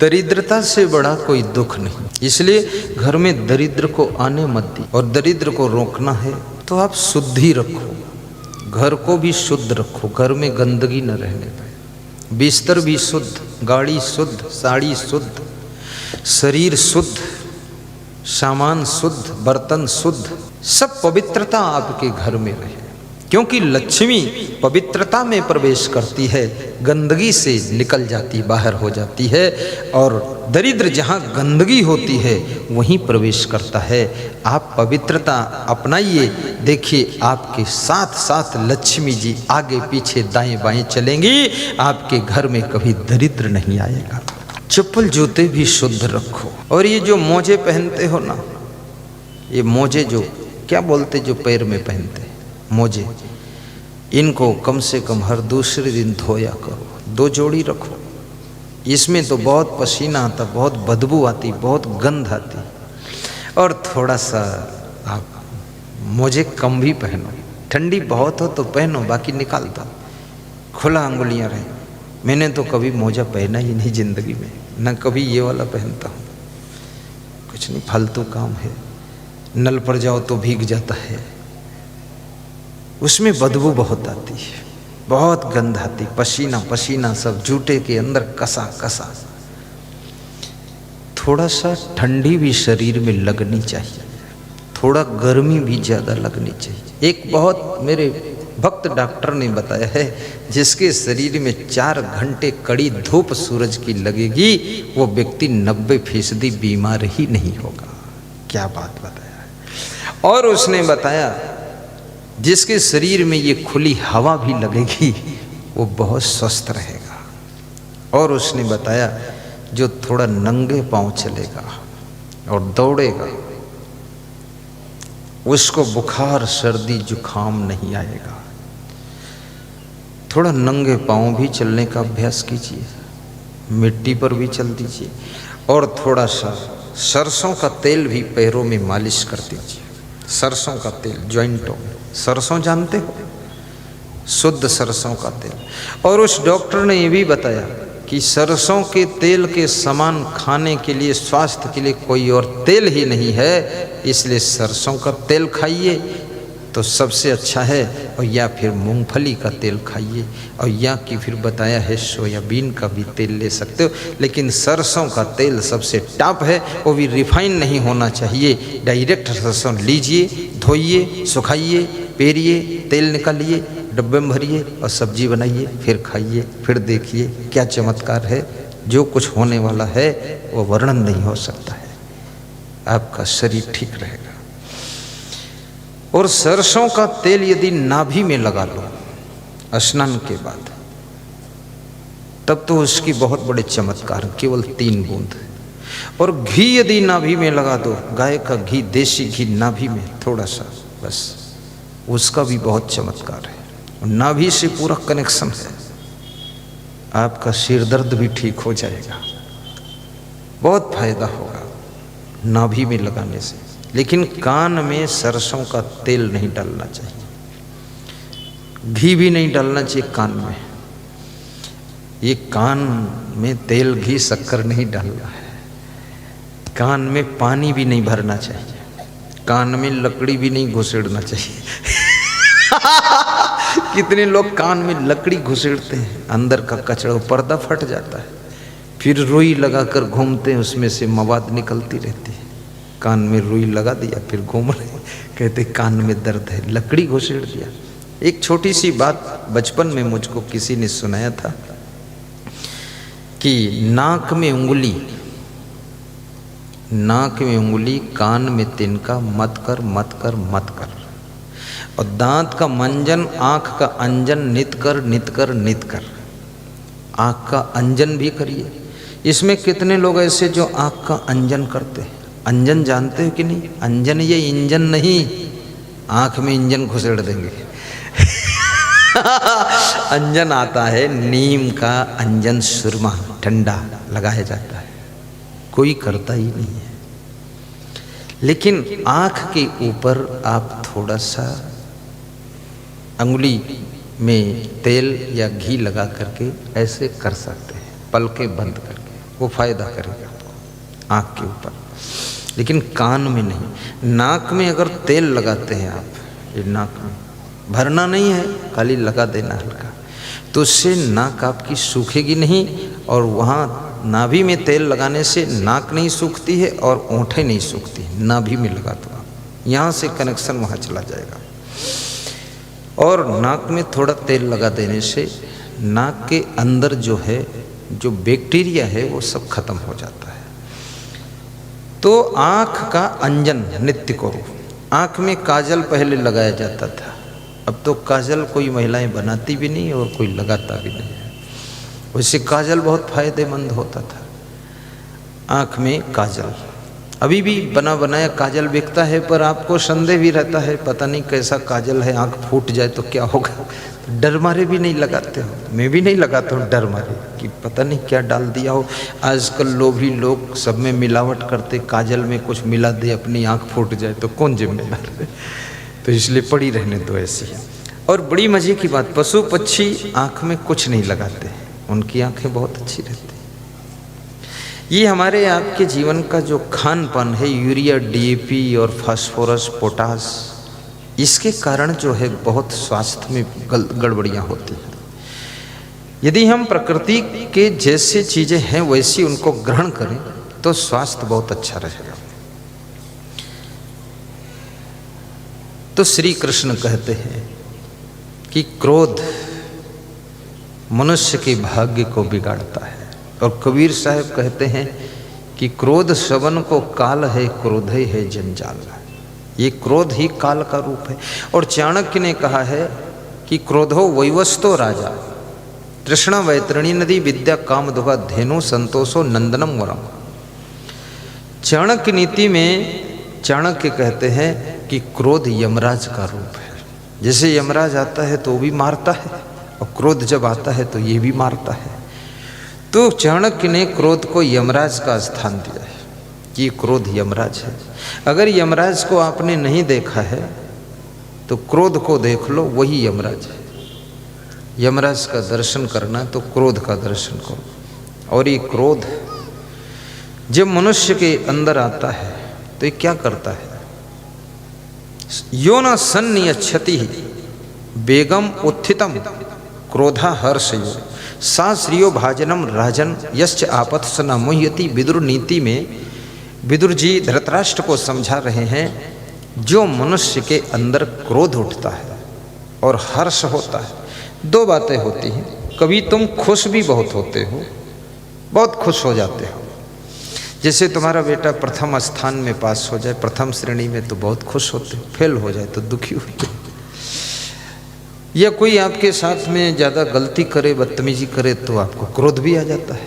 दरिद्रता से बड़ा कोई दुख नहीं। इसलिए घर में दरिद्र को आने मत दी। और दरिद्र को रोकना है तो आप शुद्धि रखो, घर को भी शुद्ध रखो, घर में गंदगी न रहने पाए। बिस्तर भी शुद्ध, गाड़ी शुद्ध, साड़ी शुद्ध, शरीर शुद्ध, सामान शुद्ध, बर्तन शुद्ध, सब पवित्रता आपके घर में रहे। क्योंकि लक्ष्मी पवित्रता में प्रवेश करती है, गंदगी से निकल जाती, बाहर हो जाती है। और दरिद्र जहाँ गंदगी होती है वहीं प्रवेश करता है। आप पवित्रता अपनाइए, देखिए आपके साथ साथ लक्ष्मी जी आगे पीछे दाएं बाएं चलेंगी, आपके घर में कभी दरिद्र नहीं आएगा। चप्पल जूते भी शुद्ध रखो। और ये जो मोजे पहनते हो ना, ये मोजे जो क्या बोलते जो पैर में पहनते मोजे, इनको कम से कम हर दूसरे दिन धोया करो। 2 जोड़ी रखो। इसमें तो बहुत पसीना आता, बहुत बदबू आती, बहुत गंध आती। और थोड़ा सा आप मोजे कम भी पहनो। ठंडी बहुत हो तो पहनो, बाकी निकाल दो, खुला अंगुलियां रहे। मैंने तो कभी मोजा पहना ही नहीं जिंदगी में, न कभी ये वाला पहनता हूँ। कुछ नहीं, फालतू काम है। नल पर जाओ तो भीग जाता है, उसमें बदबू बहुत आती है, बहुत गंध आती, पसीना पसीना सब जूते के अंदर कसा कसा। थोड़ा सा ठंडी भी शरीर में लगनी चाहिए, थोड़ा गर्मी भी ज़्यादा लगनी चाहिए। एक बहुत मेरे भक्त डॉक्टर ने बताया है, जिसके शरीर में 4 घंटे कड़ी धूप सूरज की लगेगी वो व्यक्ति 90% बीमार ही नहीं होगा। क्या बात बताया है। और उसने बताया जिसके शरीर में ये खुली हवा भी लगेगी वो बहुत स्वस्थ रहेगा। और उसने बताया जो थोड़ा नंगे पांव चलेगा और दौड़ेगा उसको बुखार सर्दी जुकाम नहीं आएगा। थोड़ा नंगे पांव भी चलने का अभ्यास कीजिए, मिट्टी पर भी चल दीजिए। और थोड़ा सा सरसों का तेल भी पैरों में मालिश कर दीजिए। सरसों का तेल जॉइंटों में, सरसों जानते हो, शुद्ध सरसों का तेल। और उस डॉक्टर ने ये भी बताया कि सरसों के तेल के समान खाने के लिए, स्वास्थ्य के लिए कोई और तेल ही नहीं है, इसलिए सरसों का तेल खाइए तो सबसे अच्छा है। और या फिर मूंगफली का तेल खाइए, और या कि फिर बताया है सोयाबीन का भी तेल ले सकते हो, लेकिन सरसों का तेल सबसे टॉप है। वो भी रिफाइन नहीं होना चाहिए, डायरेक्ट सरसों लीजिए, धोइए, सुखाइए, पेरिए, तेल निकालिए, डब्बे में भरिए और सब्जी बनाइए, फिर खाइए, फिर देखिए क्या चमत्कार है। जो कुछ होने वाला है वो वर्णन नहीं हो सकता है। आपका शरीर ठीक रहेगा। और सरसों का तेल यदि नाभि में लगा लो स्नान के बाद, तब तो उसकी बहुत बड़े चमत्कार, केवल 3 बूंद। और घी यदि नाभि में लगा दो, गाय का घी, देसी घी नाभि में थोड़ा सा, बस उसका भी बहुत चमत्कार है। नाभि से पूरा कनेक्शन है, आपका सिर दर्द भी ठीक हो जाएगा, बहुत फायदा होगा नाभि में लगाने से। लेकिन कान में सरसों का तेल नहीं डालना चाहिए, घी भी नहीं डालना चाहिए कान में। ये कान में तेल घी शक्कर नहीं डालना है। कान में पानी भी नहीं भरना चाहिए, कान में लकड़ी भी नहीं घुसेड़ना चाहिए। कितने लोग कान में लकड़ी घुसेड़ते हैं, अंदर का कचरा, पर्दा फट जाता है, फिर रुई लगाकर घूमते हैं, उसमें से मवाद निकलती रहती है। कान में रुई लगा दिया, फिर घूम रहे, कहते कान में दर्द है, लकड़ी घुसेड़ दिया। एक छोटी सी बात बचपन में मुझको किसी ने सुनाया था कि नाक में उंगली, कान में तिनका मत कर मत कर मत कर। और दांत का मंजन, आँख का अंजन नित कर नित कर नित कर। आँख का अंजन भी करिए। इसमें कितने लोग ऐसे जो आँख का अंजन करते हैं। अंजन जानते हो कि नहीं? अंजन ये इंजन नहीं, आँख में इंजन घुसेड़ देंगे। अंजन आता है नीम का अंजन, सुरमा ठंडा लगाया जाता है, कोई करता ही नहीं है। लेकिन आँख के ऊपर आप थोड़ा सा अंगुली में तेल या घी लगा करके ऐसे कर सकते हैं, पलके बंद करके। वो फायदा करेगा आपको आँख के ऊपर, लेकिन कान में नहीं। नाक में अगर तेल लगाते हैं आप, ये नाक में भरना नहीं है, खाली लगा देना हल्का, तो उससे नाक आपकी सूखेगी नहीं, और वहाँ नाभि में तेल लगाने से नाक नहीं सूखती है और ओंठें नहीं सूखती है। नाभि में लगा दो आप, यहाँ से कनेक्शन वहाँ चला जाएगा। और नाक में थोड़ा तेल लगा देने से नाक के अंदर जो है, जो बैक्टीरिया है वो सब खत्म हो जाता है। तो आँख का अंजन नित्य करो। आँख में काजल पहले लगाया जाता था, अब तो काजल कोई महिलाएं बनाती भी नहीं और कोई लगाता भी नहीं है। वैसे काजल बहुत फायदेमंद होता था। आँख में काजल, अभी भी बना बनाया काजल बिकता है, पर आपको संदेह भी रहता है पता नहीं कैसा काजल है, आँख फूट जाए तो क्या होगा, तो डर मारे भी नहीं लगाते हो। मैं भी नहीं लगाता हूँ डर मारे कि पता नहीं क्या डाल दिया हो। आजकल लोभी लोग सब में मिलावट करते, काजल में कुछ मिला दे अपनी आँख फूट जाए तो कौन जिम्मेदार है, तो इसलिए पड़ी रहने दो ऐसी है। और बड़ी मजे की बात, पशु पक्षी आँख में कुछ नहीं लगाते, उनकी आँखें बहुत अच्छी रहती। ये हमारे आपके जीवन का जो खान पान है, यूरिया, डीएपी और फास्फोरस, पोटास, इसके कारण जो है बहुत स्वास्थ्य में गड़बड़ियाँ होती हैं। यदि हम प्रकृति के जैसे चीज़ें हैं वैसी उनको ग्रहण करें तो स्वास्थ्य बहुत अच्छा रहेगा। तो श्री कृष्ण कहते हैं कि क्रोध मनुष्य के भाग्य को बिगाड़ता है, और कबीर साहब कहते हैं कि क्रोध श्रवण को काल है, क्रोध है जंजाल। ये क्रोध ही काल का रूप है। और चाणक्य ने कहा है कि क्रोधो वैवस्तो राजा, तृष्णा वैतरणी नदी, विद्या काम दुहा, धेनु संतोषो नंदनम वरम। चाणक्य नीति में चाणक्य कहते हैं कि क्रोध यमराज का रूप है। जैसे यमराज आता है तो वो भी मारता है, और क्रोध जब आता है तो ये भी मारता है। तो चाणक्य ने क्रोध को यमराज का स्थान दिया है कि क्रोध यमराज है। अगर यमराज को आपने नहीं देखा है तो क्रोध को देख लो, वही यमराज है। यमराज का दर्शन करना तो क्रोध का दर्शन करो। और ये क्रोध जब मनुष्य के अंदर आता है तो ये क्या करता है? यो न सन्नियच्छति बेगम उत्थितम क्रोधा हर्षयो सा श्रियो भाजनम राजन यश्च आपत स न मुह्यति। विदुर नीति में विदुर जी धृतराष्ट्र को समझा रहे हैं, जो मनुष्य के अंदर क्रोध उठता है और हर्ष होता है, दो बातें होती हैं। कभी तुम खुश भी बहुत होते हो, बहुत खुश हो जाते हो। जैसे तुम्हारा बेटा प्रथम स्थान में पास हो जाए, प्रथम श्रेणी में, तो बहुत खुश होते हो, फेल हो जाए तो दुखी होते हो। या कोई आपके साथ में ज़्यादा गलती करे, बदतमीजी करे, तो आपको क्रोध भी आ जाता है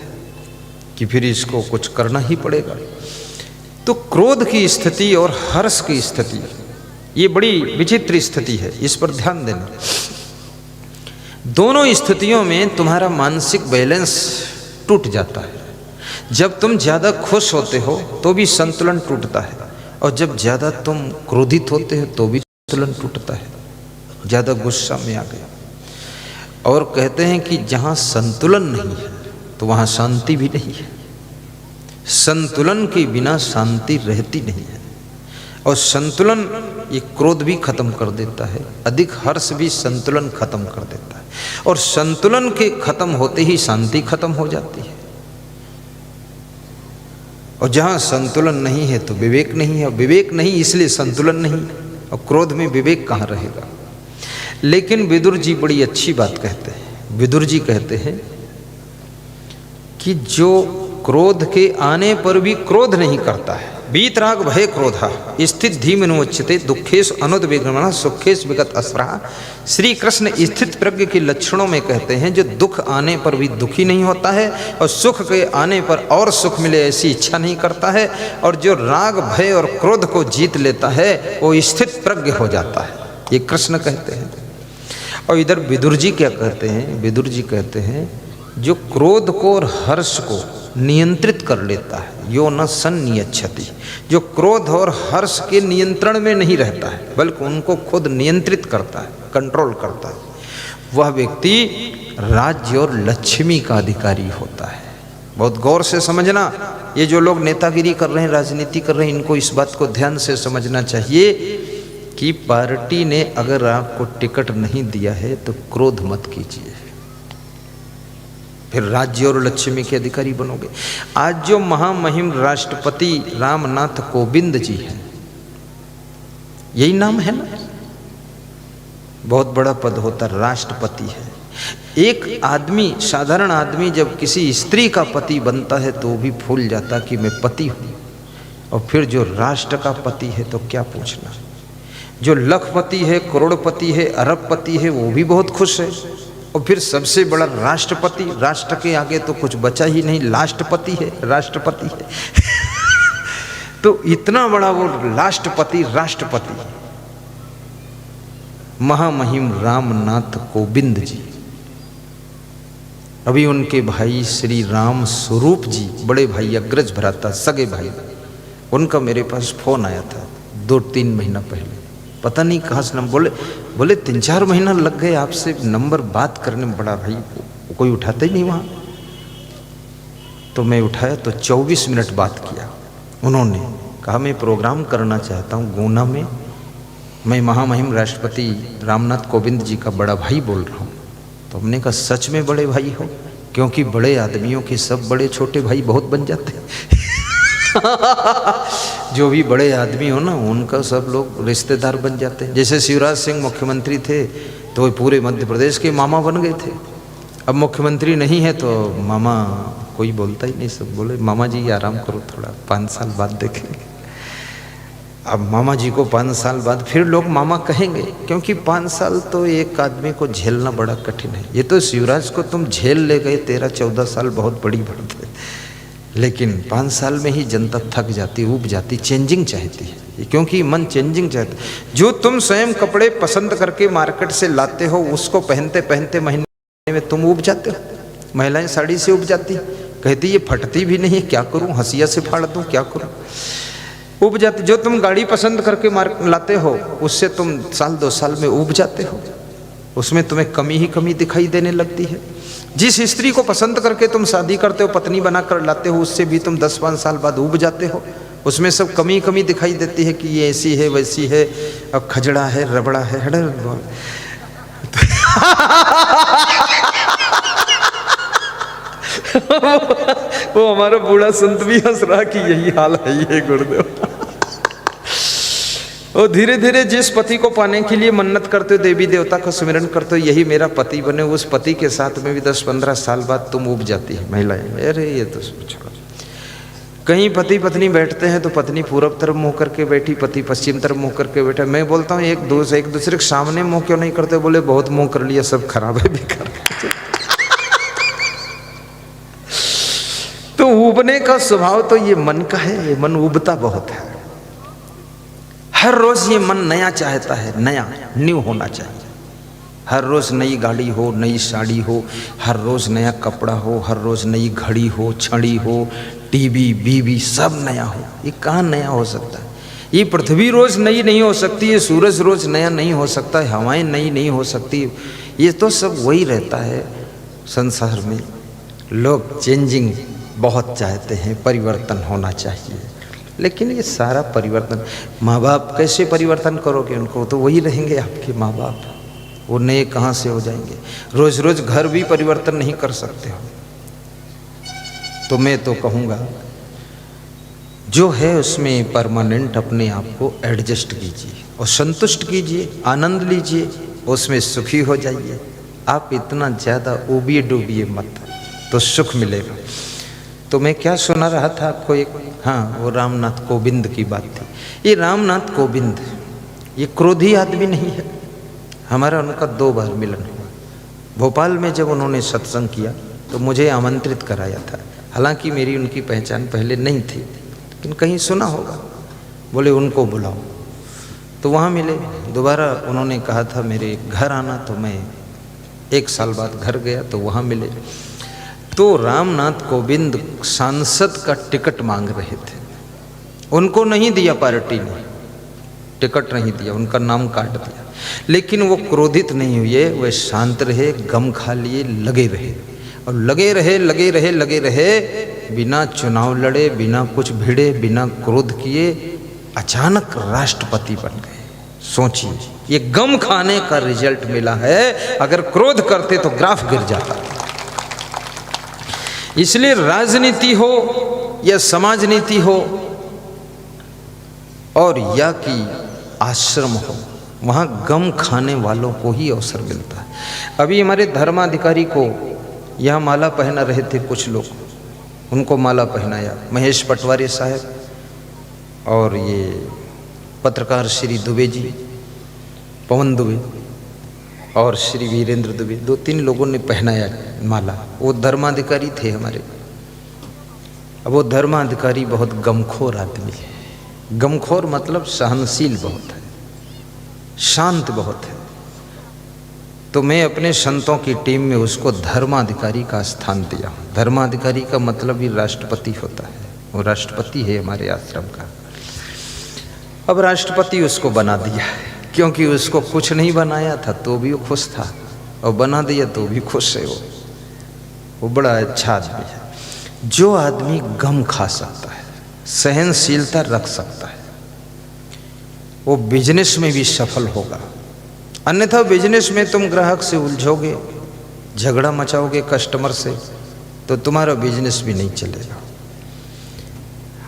कि फिर इसको कुछ करना ही पड़ेगा। तो क्रोध की स्थिति और हर्ष की स्थिति, ये बड़ी विचित्र स्थिति है, इस पर ध्यान देना। दोनों स्थितियों में तुम्हारा मानसिक बैलेंस टूट जाता है। जब तुम ज़्यादा खुश होते हो तो भी संतुलन टूटता है, और जब ज़्यादा तुम क्रोधित होते हो तो भी संतुलन टूटता है। ज़्यादा गुस्सा में आ गया। और कहते हैं कि जहाँ संतुलन नहीं है तो वहाँ शांति भी नहीं है। संतुलन के बिना शांति रहती नहीं है। और संतुलन ये क्रोध भी खत्म कर देता है, अधिक हर्ष भी संतुलन खत्म कर देता है। और संतुलन के खत्म होते ही शांति खत्म हो जाती है। और जहाँ संतुलन नहीं है तो विवेक नहीं है, और विवेक नहीं इसलिए संतुलन नहीं, और क्रोध में विवेक कहाँ रहेगा। लेकिन विदुर जी बड़ी अच्छी बात कहते हैं। विदुर जी कहते हैं कि जो क्रोध के आने पर भी क्रोध नहीं करता है, वीतराग भय क्रोधा स्थित धीमनुच्यते दुखेश अनुद्विग्न सुखेश विगत अस्पृहा। श्री कृष्ण स्थित प्रज्ञ के लक्षणों में कहते हैं, जो दुख आने पर भी दुखी नहीं होता है, और सुख के आने पर और सुख मिले ऐसी इच्छा नहीं करता है, और जो राग भय और क्रोध को जीत लेता है वो स्थित प्रज्ञ हो जाता है। ये कृष्ण कहते हैं। और इधर विदुर जी क्या कहते हैं? विदुर जी कहते हैं, जो क्रोध को और हर्ष को नियंत्रित कर लेता है, यो न सन्नियच्छति, जो क्रोध और हर्ष के नियंत्रण में नहीं रहता है बल्कि उनको खुद नियंत्रित करता है, कंट्रोल करता है, वह व्यक्ति राज्य और लक्ष्मी का अधिकारी होता है। बहुत गौर से समझना। ये जो लोग नेतागिरी कर रहे हैं, राजनीति कर रहे हैं, इनको इस बात को ध्यान से समझना चाहिए कि पार्टी ने अगर आपको टिकट नहीं दिया है तो क्रोध मत कीजिए, फिर राज्य और लक्ष्मी के अधिकारी बनोगे। आज जो महामहिम राष्ट्रपति रामनाथ कोविंद जी हैं, यही नाम है ना, बहुत बड़ा पद होता, राष्ट्रपति है। एक आदमी, साधारण आदमी जब किसी स्त्री का पति बनता है तो भी भूल जाता कि मैं पति हूं, और फिर जो राष्ट्र का पति है तो क्या पूछना। जो लखपति है, करोड़पति है, अरबपति है, वो भी बहुत खुश है, और फिर सबसे बड़ा राष्ट्रपति, राष्ट्र के आगे तो कुछ बचा ही नहीं, लाष्ट्रपति है, राष्ट्रपति है तो इतना बड़ा वो राष्ट्रपति, राष्ट्रपति महामहिम रामनाथ कोविंद जी। अभी उनके भाई श्री राम स्वरूप जी, बड़े भाई, अग्रज भ्राता, सगे भाई, उनका मेरे पास फोन आया था 2-3 महीना पहले। पता नहीं कहाँ से नंबर, बोले 3-4 महीना लग गए आपसे नंबर बात करने में। बड़ा भाई, कोई उठाते ही नहीं वहाँ। तो मैं उठाया तो 24 मिनट बात किया। उन्होंने कहा मैं प्रोग्राम करना चाहता हूँ गुना में, मैं महामहिम राष्ट्रपति रामनाथ कोविंद जी का बड़ा भाई बोल रहा हूँ। तो हमने कहा सच में बड़े भाई हो? क्योंकि बड़े आदमियों के सब बड़े छोटे भाई बहुत बन जाते हैं जो भी बड़े आदमी हो ना, उनका सब लोग रिश्तेदार बन जाते हैं। जैसे शिवराज सिंह मुख्यमंत्री थे तो वो पूरे मध्य प्रदेश के मामा बन गए थे। अब मुख्यमंत्री नहीं है तो मामा कोई बोलता ही नहीं, सब बोले मामा जी आराम करो थोड़ा, 5 साल बाद देखेंगे। अब मामा जी को 5 साल बाद फिर लोग मामा कहेंगे, क्योंकि 5 साल तो एक आदमी को झेलना बड़ा कठिन है। ये तो शिवराज को तुम झेल ले गए, 13-14 साल बहुत बड़ी बात है, लेकिन 5 साल में ही जनता थक जाती, ऊब जाती, चेंजिंग चाहती है, क्योंकि मन चेंजिंग चाहता है। जो तुम स्वयं कपड़े पसंद करके मार्केट से लाते हो, उसको पहनते पहनते महीने में तुम ऊब जाते हो। महिलाएं साड़ी से ऊब जाती, कहती ये फटती भी नहीं, क्या करूं, हंसिया से फाड़ दूं, क्या करूं, ऊब जाते। जो तुम गाड़ी पसंद करके लाते हो, उससे तुम 1-2 साल में ऊब जाते हो, उसमें तुम्हें कमी ही कमी दिखाई देने लगती है। जिस स्त्री को पसंद करके तुम शादी करते हो, पत्नी बनाकर लाते हो, उससे भी तुम 10-5 साल बाद ऊब जाते हो, उसमें सब कमी कमी दिखाई देती है कि ये ऐसी है, वैसी है, अब खजड़ा है, रबड़ा है, वो हमारा बूढ़ा संत भी हंस रहा कि यही हाल है ये गुरुदेव। और धीरे धीरे जिस पति को पाने के लिए मन्नत करते हो, देवी देवता का सुमिरन करते हो, यही मेरा पति बने, उस पति के साथ में भी 10-15 साल बाद तुम ऊब जाती है महिलाएं। अरे ये तो छोड़ो। कहीं पति पत्नी बैठते हैं तो पत्नी पूरब तरफ मुंह करके बैठी, पति पश्चिम तरफ मुंह करके बैठा। मैं बोलता हूँ एक दूसरे के सामने मुंह क्यों नहीं करते? बोले बहुत मुंह कर लिया, सब खराब है, बेकार। तो ऊबने का स्वभाव तो ये मन का है, ये मन ऊबता बहुत है। हर रोज ये मन नया चाहता है, नया, न्यू होना चाहिए। हर रोज नई गाड़ी हो, नई साड़ी हो, हर रोज नया कपड़ा हो, हर रोज नई घड़ी हो, छड़ी हो, टीवी बीवी सब नया हो। ये कहाँ नया हो सकता है? ये पृथ्वी रोज नई नहीं हो सकती, ये सूरज रोज नया नहीं हो सकता है, हवाएं नई नहीं हो सकती। ये तो सब वही रहता है संसार में। लोग चेंजिंग बहुत चाहते हैं, परिवर्तन होना चाहिए, लेकिन ये सारा परिवर्तन, माँ बाप कैसे परिवर्तन करोगे उनको? तो वही रहेंगे आपके माँ बाप, वो नए कहाँ से हो जाएंगे? रोज रोज घर भी परिवर्तन नहीं कर सकते हो। तो मैं तो कहूँगा जो है उसमें परमानेंट अपने आप को एडजस्ट कीजिए और संतुष्ट कीजिए, आनंद लीजिए, उसमें सुखी हो जाइए। आप इतना ज़्यादा ऊबिए डूबिए मत, तो सुख मिलेगा। तो मैं क्या सुना रहा था आपको एक, हाँ, वो रामनाथ कोविंद की बात थी। ये रामनाथ कोविंद ये क्रोधी आदमी नहीं है। हमारा उनका 2 बार मिलन हुआ। भोपाल में जब उन्होंने सत्संग किया तो मुझे आमंत्रित कराया था। हालांकि मेरी उनकी पहचान पहले नहीं थी, लेकिन कहीं सुना होगा। बोले उनको बुलाओ, तो वहाँ मिले। दोबारा उन्होंने कहा था मेरे घर आना, तो मैं 1 साल बाद घर गया तो वहाँ मिले। तो रामनाथ कोविंद सांसद का टिकट मांग रहे थे, उनको नहीं दिया, पार्टी ने टिकट नहीं दिया, उनका नाम काट दिया। लेकिन वो क्रोधित नहीं हुए, वे शांत रहे, गम खा लिए, लगे रहे। और लगे रहे, बिना चुनाव लड़े, बिना कुछ भिड़े, बिना क्रोध किए अचानक राष्ट्रपति बन गए। सोचिए, ये गम खाने का रिजल्ट मिला है। अगर क्रोध करते तो ग्राफ गिर जाता। इसलिए राजनीति हो या समाज नीति हो और या कि आश्रम हो, वहाँ गम खाने वालों को ही अवसर मिलता है। अभी हमारे धर्माधिकारी को यहाँ माला पहना रहे थे कुछ लोग, उनको माला पहनाया महेश पटवारी साहब और ये पत्रकार श्री दुबे जी, पवन दुबे और श्री वीरेंद्र दुबे, 2-3 लोगों ने पहनाया माला। वो धर्माधिकारी थे हमारे। अब वो धर्माधिकारी बहुत गमखोर आदमी है। गमखोर मतलब सहनशील बहुत है, शांत बहुत है। तो मैं अपने संतों की टीम में उसको धर्माधिकारी का स्थान दिया। धर्माधिकारी का मतलब ही राष्ट्रपति होता है। वो राष्ट्रपति है हमारे आश्रम का। अब राष्ट्रपति उसको बना दिया, क्योंकि उसको कुछ नहीं बनाया था तो भी वो खुश था, और बना दिया तो भी खुश है। वो बड़ा अच्छा आदमी है। जो आदमी गम खा सकता है, सहनशीलता रख सकता है, वो बिजनेस में भी सफल होगा। अन्यथा बिजनेस में तुम ग्राहक से उलझोगे, झगड़ा मचाओगे कस्टमर से, तो तुम्हारा बिजनेस भी नहीं चलेगा।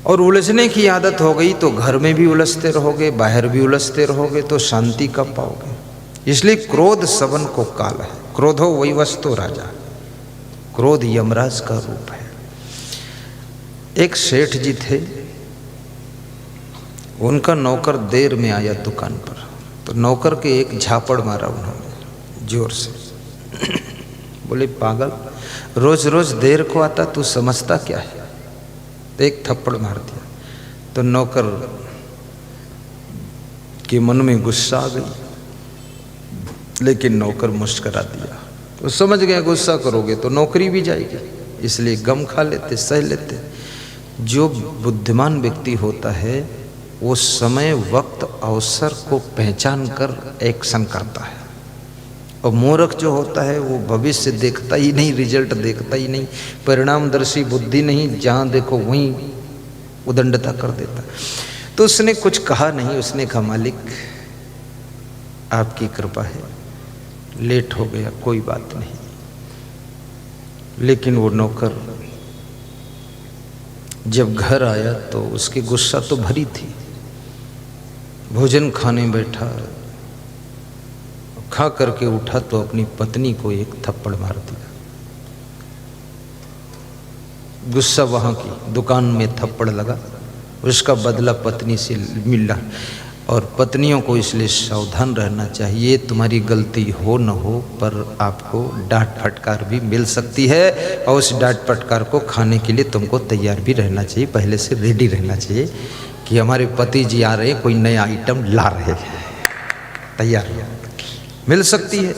और उलझने की आदत हो गई तो घर में भी उलझते रहोगे, बाहर भी उलझते रहोगे, तो शांति कब पाओगे। इसलिए क्रोध सबन को काल है। क्रोधो वैवस्तो राजा। क्रोध यमराज का रूप है। एक सेठ जी थे, उनका नौकर देर में आया दुकान पर, तो नौकर के एक झापड़ मारा उन्होंने जोर से। बोले, पागल, रोज रोज देर को आता, तू समझता क्या है। तो एक थप्पड़ मार दिया। तो नौकर के मन में गुस्सा आ गई, लेकिन नौकर मुस्कुरा दिया। तो समझ गया गुस्सा करोगे तो नौकरी भी जाएगी, इसलिए गम खा लेते, सह लेते। जो बुद्धिमान व्यक्ति होता है वो समय, वक्त, अवसर को पहचान कर एक्शन करता है। और मूर्ख जो होता है वो भविष्य देखता ही नहीं, रिजल्ट देखता ही नहीं, परिणामदर्शी बुद्धि नहीं, जहाँ देखो वहीं उदंडता कर देता। तो उसने कुछ कहा नहीं। उसने कहा, मालिक आपकी कृपा है, लेट हो गया, कोई बात नहीं। लेकिन वो नौकर जब घर आया तो उसकी गुस्सा तो भरी थी। भोजन खाने बैठा, खा करके उठा तो अपनी पत्नी को एक थप्पड़ मार दिया। गुस्सा वहां की दुकान में थप्पड़ लगा, उसका बदला पत्नी से मिला। और पत्नियों को इसलिए सावधान रहना चाहिए, तुम्हारी गलती हो न हो पर आपको डांट फटकार भी मिल सकती है, और उस डांट फटकार को खाने के लिए तुमको तैयार भी रहना चाहिए, पहले से रेडी रहना चाहिए कि हमारे पति जी आ रहे हैं, कोई नया आइटम ला रहे हैं, तैयार मिल सकती है।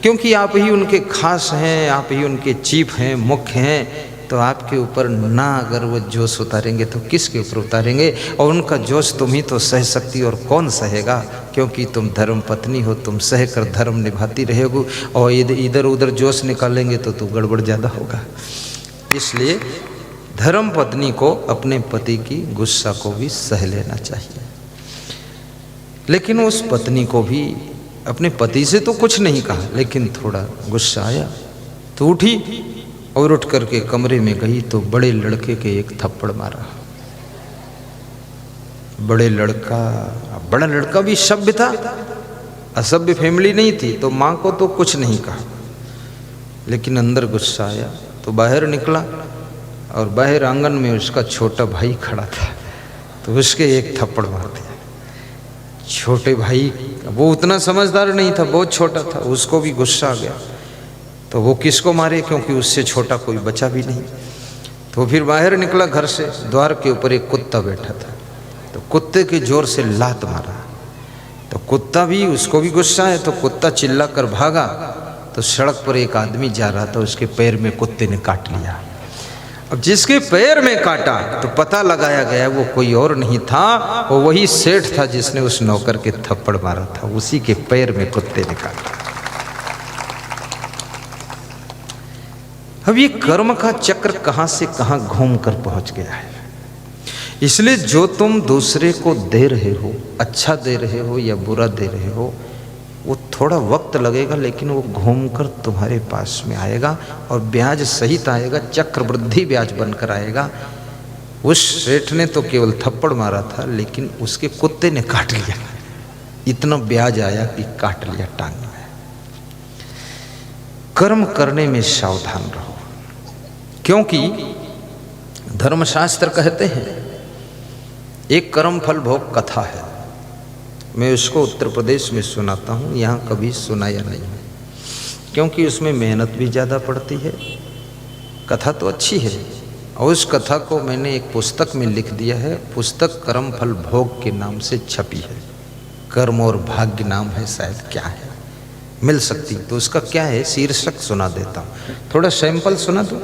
क्योंकि आप ही उनके खास हैं, आप ही उनके चीफ हैं, मुख्य हैं। तो आपके ऊपर ना अगर वो जोश उतारेंगे तो किसके ऊपर उतारेंगे। और उनका जोश तुम ही तो सह सकती और कौन सहेगा, क्योंकि तुम धर्म पत्नी हो, तुम सह कर धर्म निभाती रहेगी। और इधर उधर जोश निकालेंगे तो गड़बड़ ज़्यादा होगा। इसलिए धर्म पत्नी को अपने पति की गुस्सा को भी सह लेना चाहिए। लेकिन उस पत्नी को भी अपने पति से तो कुछ नहीं कहा, लेकिन थोड़ा गुस्सा आया तो उठी और उठ करके कमरे में गई तो बड़े लड़के के एक थप्पड़ मारा। बड़ा लड़का भी सभ्य था, असभ्य फैमिली नहीं थी, तो माँ को तो कुछ नहीं कहा, लेकिन अंदर गुस्सा आया तो बाहर निकला। और बाहर आंगन में उसका छोटा भाई खड़ा था, तो उसके एक थप्पड़ मार दिया। छोटे भाई, वो उतना समझदार नहीं था, बहुत छोटा था, उसको भी गुस्सा आ गया। तो वो किसको मारे, क्योंकि उससे छोटा कोई बचा भी नहीं। तो फिर बाहर निकला घर से, द्वार के ऊपर एक कुत्ता बैठा था, तो कुत्ते के जोर से लात मारा। तो कुत्ता भी, उसको भी गुस्सा है, तो कुत्ता चिल्ला कर भागा। तो सड़क पर एक आदमी जा रहा था, उसके पैर में कुत्ते ने काट लिया। अब जिसके पैर में काटा तो पता लगाया गया वो कोई और नहीं था, वो वही सेठ था जिसने उस नौकर के थप्पड़ मारा था, उसी के पैर में कुत्ते ने काटा। अब ये कर्म का चक्र कहां से कहां घूम कर पहुंच गया है। इसलिए जो तुम दूसरे को दे रहे हो, अच्छा दे रहे हो या बुरा दे रहे हो, वो थोड़ा वक्त लगेगा लेकिन वो घूमकर तुम्हारे पास में आएगा और ब्याज सहित आएगा, चक्रवृद्धि ब्याज बनकर आएगा। उस सेठ ने तो केवल थप्पड़ मारा था लेकिन उसके कुत्ते ने काट लिया, इतना ब्याज आया कि काट लिया टांग में। कर्म करने में सावधान रहो, क्योंकि धर्मशास्त्र कहते हैं एक कर्म फल भोग कथा है। मैं उसको उत्तर प्रदेश में सुनाता हूँ, यहाँ कभी सुनाया नहीं है, क्योंकि उसमें मेहनत भी ज़्यादा पड़ती है। कथा तो अच्छी है और उस कथा को मैंने एक पुस्तक में लिख दिया है। पुस्तक कर्म फल भोग के नाम से छपी है, कर्म और भाग्य नाम है, शायद क्या है, मिल सकती। तो उसका क्या है, शीर्षक सुना देता हूँ, थोड़ा सैंपल सुना दो।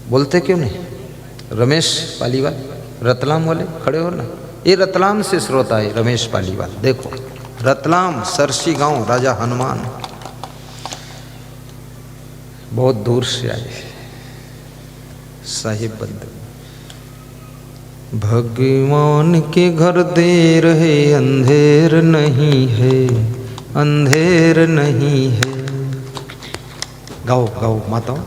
बोलते क्यों नहीं? रमेश पालीवाल रतलाम वाले खड़े हो ना, ये रतलाम से श्रोता है रमेश पालीवाल। देखो रतलाम सरसी गांव, राजा हनुमान बहुत दूर से आए साहिब बंधु। भगवान के घर देर है, अंधेर नहीं है, अंधेर नहीं है। गाओ गाओ माताओं।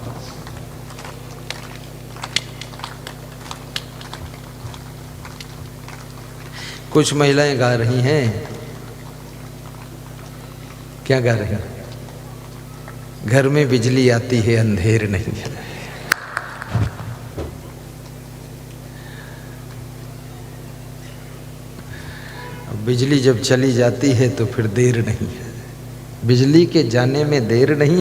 कुछ महिलाएं गा रही हैं, क्या गा रही हैं? घर में बिजली आती है, अंधेर नहीं है। बिजली जब चली जाती है तो फिर देर नहीं है। बिजली के जाने में देर नहीं।